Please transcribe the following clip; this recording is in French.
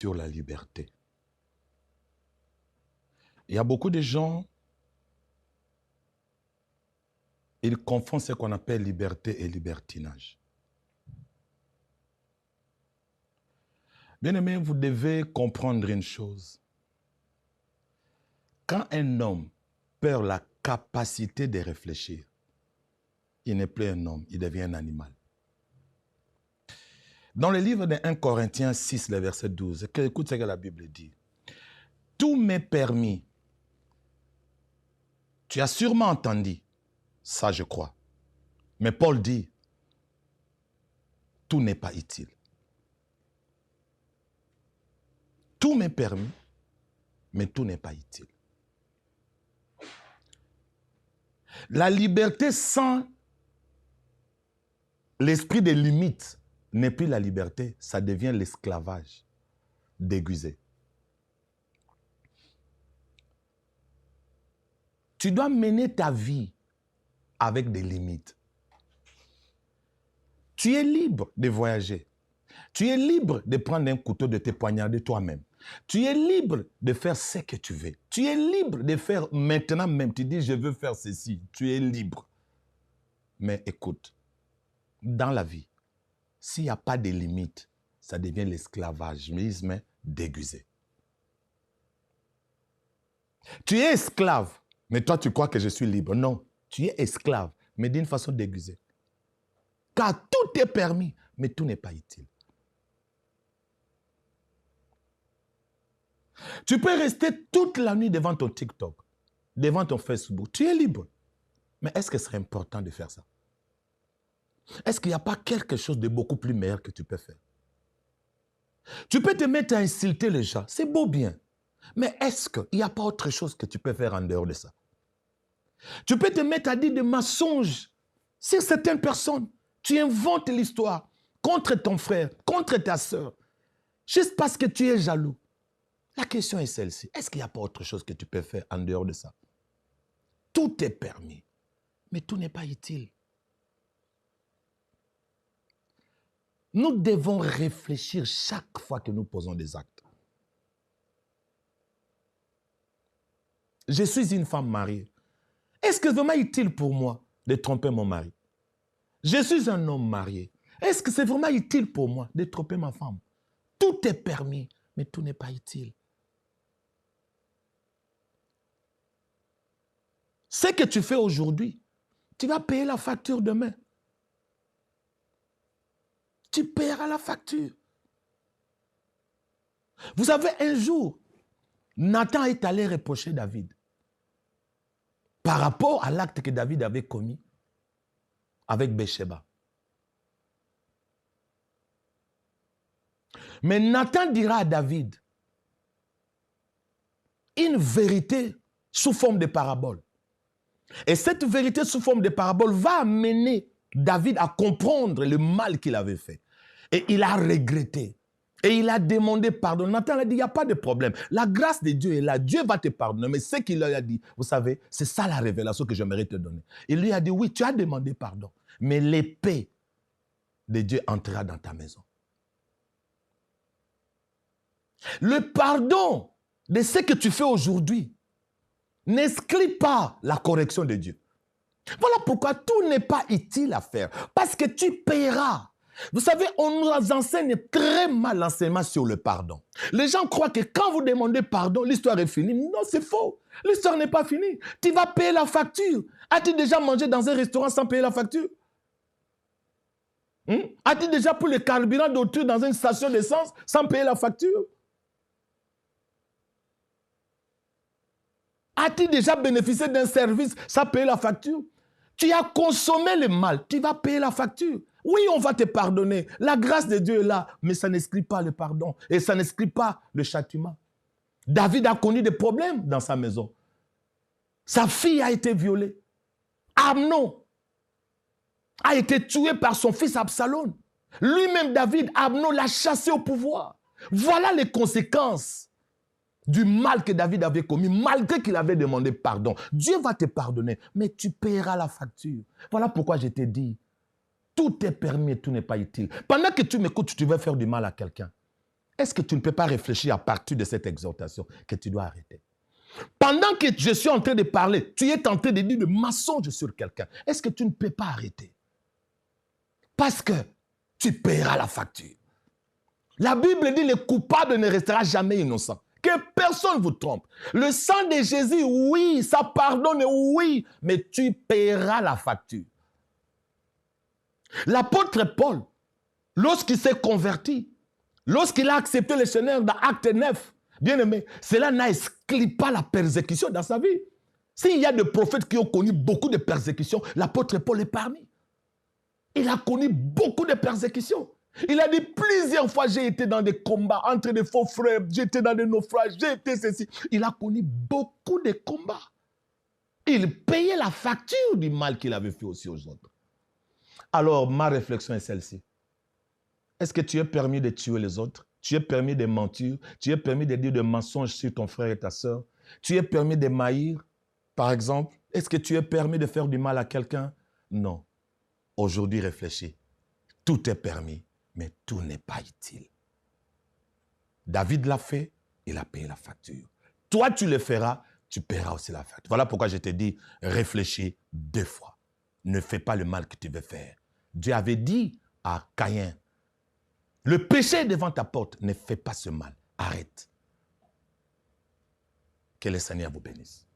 sur la liberté. Il y a beaucoup de gens, ils confondent ce qu'on appelle liberté et libertinage. Bien-aimés, vous devez comprendre une chose. Quand un homme perd la capacité de réfléchir, il n'est plus un homme, il devient un animal. Dans le livre de 1 Corinthiens 6, le verset 12, écoute ce que la Bible dit. Tout m'est permis. Tu as sûrement entendu, ça je crois. Mais Paul dit, tout n'est pas utile. Tout m'est permis, mais tout n'est pas utile. La liberté sans l'esprit des limites n'est plus la liberté, ça devient l'esclavage déguisé. Tu dois mener ta vie avec des limites. Tu es libre de voyager. Tu es libre de prendre un couteau, de te poignarder toi-même. Tu es libre de faire ce que tu veux. Tu es libre de faire maintenant même. Tu dis, je veux faire ceci. Tu es libre. Mais écoute, dans la vie, s'il n'y a pas de limites, ça devient l'esclavagisme déguisé. Tu es esclave, mais toi tu crois que je suis libre. Non, tu es esclave, mais d'une façon déguisée. Car tout est permis, mais tout n'est pas utile. Tu peux rester toute la nuit devant ton TikTok, devant ton Facebook. Tu es libre. Mais est-ce que ce serait important de faire ça? Est-ce qu'il n'y a pas quelque chose de beaucoup plus meilleur que tu peux faire? Tu peux te mettre à insulter les gens. C'est beau bien. Mais est-ce qu'il n'y a pas autre chose que tu peux faire en dehors de ça? Tu peux te mettre à dire des mensonges sur certaines personnes. Tu inventes l'histoire contre ton frère, contre ta soeur, juste parce que tu es jaloux. La question est celle-ci. Est-ce qu'il n'y a pas autre chose que tu peux faire en dehors de ça? Tout est permis, mais tout n'est pas utile. Nous devons réfléchir chaque fois que nous posons des actes. Je suis une femme mariée. Est-ce que c'est vraiment utile pour moi de tromper mon mari? Je suis un homme marié. Est-ce que c'est vraiment utile pour moi de tromper ma femme? Tout est permis, mais tout n'est pas utile. Ce que tu fais aujourd'hui, tu vas payer la facture demain. Tu paieras la facture. Vous savez, un jour, Nathan est allé reprocher David par rapport à l'acte que David avait commis avec Bathsheba. Mais Nathan dira à David une vérité sous forme de parabole. Et cette vérité sous forme de parabole va amener David à comprendre le mal qu'il avait fait. Et il a regretté. Et il a demandé pardon. Nathan a dit, il n'y a pas de problème. La grâce de Dieu est là. Dieu va te pardonner. Mais ce qu'il lui a dit, vous savez, c'est ça la révélation que j'aimerais te donner. Il lui a dit, oui, tu as demandé pardon. Mais l'épée de Dieu entrera dans ta maison. Le pardon de ce que tu fais aujourd'hui n'exclut pas la correction de Dieu. Voilà pourquoi tout n'est pas utile à faire. Parce que tu paieras. Vous savez, on nous enseigne très mal l'enseignement sur le pardon. Les gens croient que quand vous demandez pardon, l'histoire est finie. Non, c'est faux. L'histoire n'est pas finie. Tu vas payer la facture. As-tu déjà mangé dans un restaurant sans payer la facture? As-tu déjà pris le carburant d'autrui dans une station d'essence sans payer la facture? As-tu déjà bénéficié d'un service sans payer la facture? Tu as consommé le mal, tu vas payer la facture. Oui, on va te pardonner. La grâce de Dieu est là, mais ça n'exclut pas le pardon et ça n'exclut pas le châtiment. David a connu des problèmes dans sa maison. Sa fille a été violée. Amnon a été tué par son fils Absalom. Lui-même, David, Amnon l'a chassé au pouvoir. Voilà les conséquences du mal que David avait commis, malgré qu'il avait demandé pardon. Dieu va te pardonner, mais tu paieras la facture. Voilà pourquoi je t'ai dit, tout est permis et tout n'est pas utile. Pendant que tu m'écoutes, tu veux faire du mal à quelqu'un. Est-ce que tu ne peux pas réfléchir à partir de cette exhortation que tu dois arrêter? Pendant que je suis en train de parler, tu es en train de dire de mensonges sur quelqu'un. Est-ce que tu ne peux pas arrêter? Parce que tu paieras la facture. La Bible dit le coupable ne restera jamais innocent. Que personne vous trompe. Le sang de Jésus, oui, ça pardonne, oui, mais tu paieras la facture. L'apôtre Paul, lorsqu'il s'est converti, lorsqu'il a accepté le Seigneur dans Acte 9, bien aimé, cela n'exclut pas la persécution dans sa vie. S'il y a des prophètes qui ont connu beaucoup de persécutions, l'apôtre Paul est parmi. Il a connu beaucoup de persécutions. Il a dit plusieurs fois, j'ai été dans des combats entre des faux frères, j'étais dans des naufrages, j'ai été ceci. Il a connu beaucoup de combats. Il payait la facture du mal qu'il avait fait aussi aux autres. Alors, ma réflexion est celle-ci. Est-ce que tu es permis de tuer les autres? Tu es permis de mentir? Tu es permis de dire des mensonges sur ton frère et ta soeur? Tu es permis de maïr, par exemple? Est-ce que tu es permis de faire du mal à quelqu'un? Non. Aujourd'hui, réfléchis. Tout est permis, mais tout n'est pas utile. David l'a fait, il a payé la facture. Toi, tu le feras, tu paieras aussi la facture. Voilà pourquoi je te dis, réfléchis 2 fois. Ne fais pas le mal que tu veux faire. Dieu avait dit à Caïn, le péché est devant ta porte, ne fais pas ce mal. Arrête. Que le Seigneur vous bénisse.